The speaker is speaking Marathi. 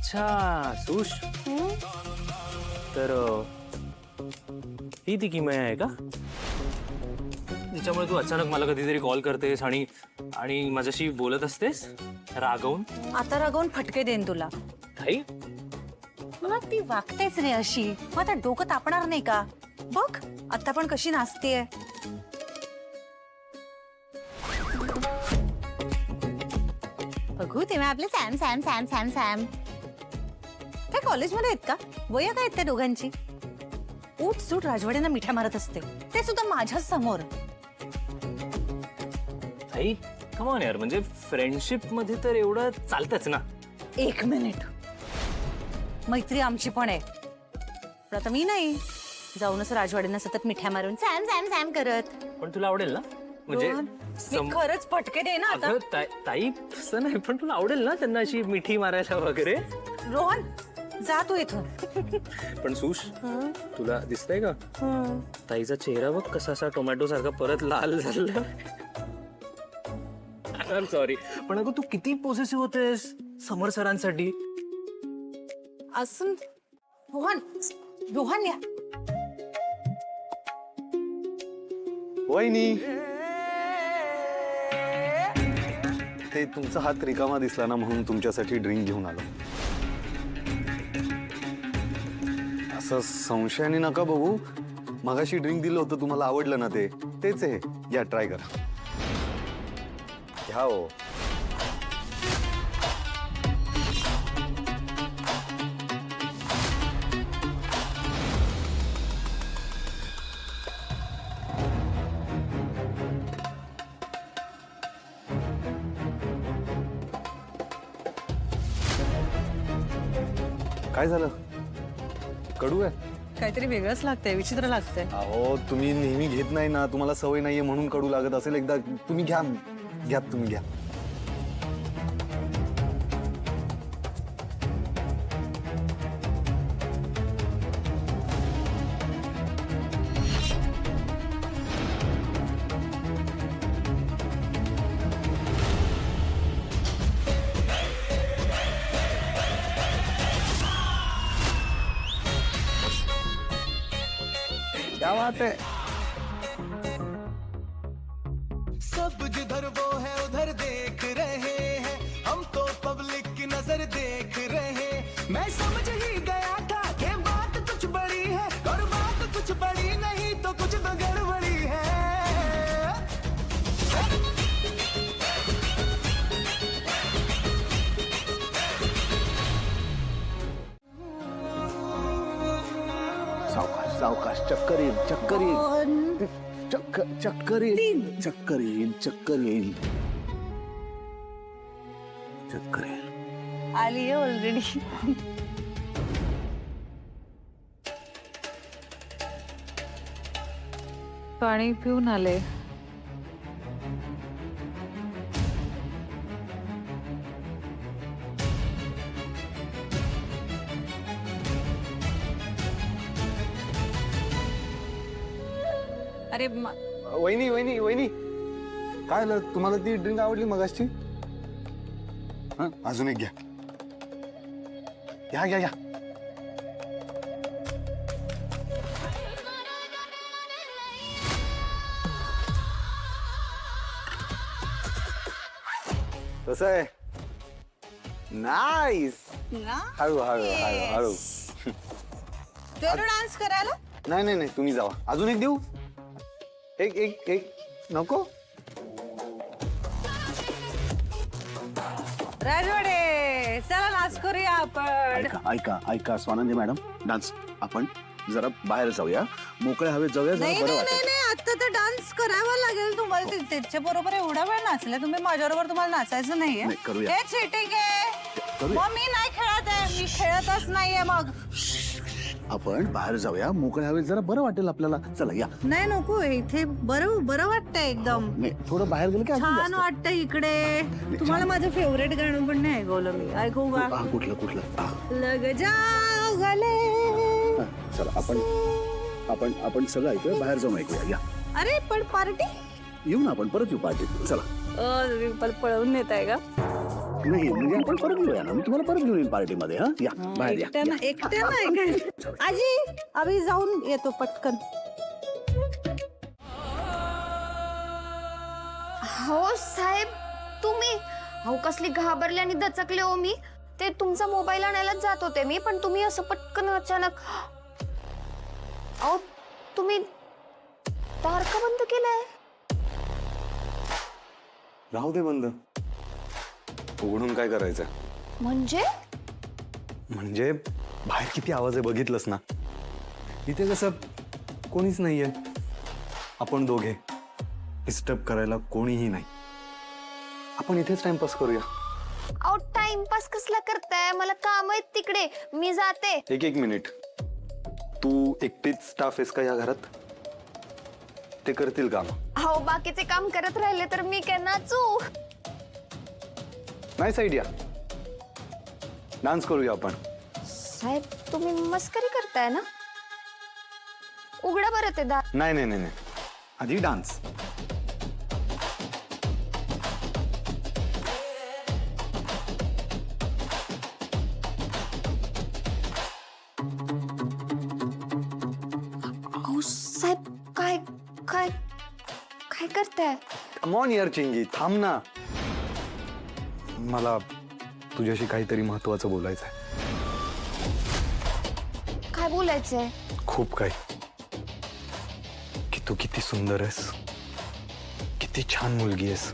अच्छा सुश, तर ही ती किमया आहे का? तिच्यामुळे तू अचानक मला कधीतरी कॉल करतेस आणि आणि माझ्याशी बोलत असतेस रागवून. आता रागवून फटके देईन तुला. ताई मग ती वागतेच रे अशी, मग आता डोकं तापणार नाही का? बघ आता पण कशी नाचतेय. बघू तेव्हा आपले Sam Sam Sam Sam Sam काय कॉलेजमध्ये आहेत का? वय काय आहेत त्या दोघांची? उठ सूट राजवाड्यांना मिठ्या मारत असते, ते सुद्धा माझ्याच समोर. ताई कम ऑन यार, म्हणजे फ्रेंडशिप मध्ये तर एवढं चालतंच ना. एक मिनिट, मैत्री आमची पण आहे, पण आता मी नाही जाऊनच राजवाड्यांना सतत मिठ्या मारून सॅम सॅम सॅम करत. पण तुला आवडेल ना? म्हणजे रोहन, मी खरंच फटके दे ना आता. अगं ताई तसं नाही, पण तुला आवडेल ना त्यांना अशी मिठी मारायला वगैरे? रोहन जा तू इथून. पण सुश, तुला दिसतंय का ताईचा चेहरा बघ कसा असा टोमॅटो सारखा परत लाल झाला. सॉरी, पण अगं तू किती पॉझिटिव्ह होतेस समर सरांसाठी. असून रोहन, रोहन या. वहिनी, ते तुमचा हात रिकामा दिसला ना म्हणून तुमच्यासाठी ड्रिंक घेऊन आलो. असं संशयाने नका बघू, मगाशी ड्रिंक दिलं होतं तुम्हाला आवडलं ना, तेच आहे. या ट्राय करा. घ्या हो. काय झालं? कडू आहे? काहीतरी वेगळंच लागतंय, विचित्र लागतंय. अहो तुम्ही नेहमी घेत नाही ना, तुम्हाला सवय नाहीये म्हणून कडू लागत असेल. एकदा तुम्ही घ्या, तुम्ही घ्या. क्या बात है. सब जिधर वो है उधर देख रहे हैं, हम तो पब्लिक की नजर देख रहे हैं. मैं समझ ही गया था कि बात कुछ बड़ी है, और बात कुछ बड़ी नहीं तो कुछ तो गड़बड़ी है. सावकाश सावकाश, चक्कर येईल, चक्कर येईल, चक्कर येईल, चक्कर येईल, चक्कर येईल, चक्कर येईल. आली आहे ऑलरेडी. पाणी पिऊन आले. अरे वहिनी वहिनी वहिनी, काय झालं? तुम्हाला ती ड्रिंक आवडली मगाशी? हा, अजून एक घ्या. घ्या घ्या घ्या. कसं आहे? नाईस. हळू हळू हळू हळू. डान्स करायला नाही नाही नाही, तुम्ही जावा. अजून एक देऊ? एक एक एक नको? राजवाडे चला नाच करूया आपण. ऐका ऐका ऐका स्वानंदी मॅडम, डान्स आपण जरा बाहेर जाऊया, मोकळ्या हवेत जाऊया, जरा नाही बरं नाही वाटेल. नाही, आता तर डान्स करावा लागेल तुम्हाला. त्याच्या बरोबर एवढा वेळ नाचले तुम्ही, माझ्याबरोबर तुम्हाला नाचायचं नाहीये. नाही, करूया. हे चीटिंग आहे. करूया. मग मी नाही खेळत आहे, मी खेळतच नाहीये. मग आपण बाहेर जाऊया, मोकळ्या हवेत जरा बरं वाटेल आपल्याला. चला या. नाही नको, इथे बरं बरं वाटतंय एकदम. नाही, थोडं बाहेर गेलं की अजून छान जास्त. वाटतंय इकडे. तुम्हाला माझं फेवरेट गाणं पण नाही ऐकवलं मी. ऐकू का? हा, कुठलं कुठलं? हा, लग जाओ गले. हा, चला आपण आपण सगळं ऐकूया, बाहेर जाऊन ऐकूया. या, अरे पण पार्टी येऊ ना आपण, परत येऊ पार्टीत. चला. पळवून नेताय का? नाही म्हणजे आपण परत येऊया ना, मी तुम्हाला परत घेऊन येईन पार्टीमध्ये. हा या बाहेर या. एकट्यानं ऐकायचं. आजी आम्ही जाऊन येतो पटकन. हो साहेब, तुम्ही अहो कसली घाबरले आणि दचकले हो मी. ते तुमचा मोबाईल आणायलाच जात होते मी, पण तुम्ही असं पटकन अचानक. अहो तुम्ही दार का बंद केलंय? राहू दे बंद. उघडून काय करायचं? म्हणजे म्हणजे बाहेर किती आवाज आहे बघितलंस ना. इथे कसं कोणीच नाहीये, आपण दोघे, डिस्टर्ब करायला कोणीही नाही. आपण इथेच टाइमपास करूया. अहो टाइमपास कसला करताय? मला काम आहेत तिकडे, मी जाते. एक मिनिट. तू एकटीच स्टाफ आहेस का या घरात? ते करतील काम. अहो बाकीचे काम करत राहिले तर मी काय नाचू? Nice idea. डान्स करूया आपण. साहेब तुम्ही मस्करी करताय ना? उघडा बरं ते दार. नाही नाही नाही नाही, आधी डान्स. अहो साहेब काय काय काय करताय? कम ऑन यार चिंगी, थांब ना. मला तुझ्याशी काहीतरी महत्वाचं बोलायचं आहे. काय बोलायचंय? खूप काही. की तू किती सुंदर आहेस, किती छान मुलगी आहेस.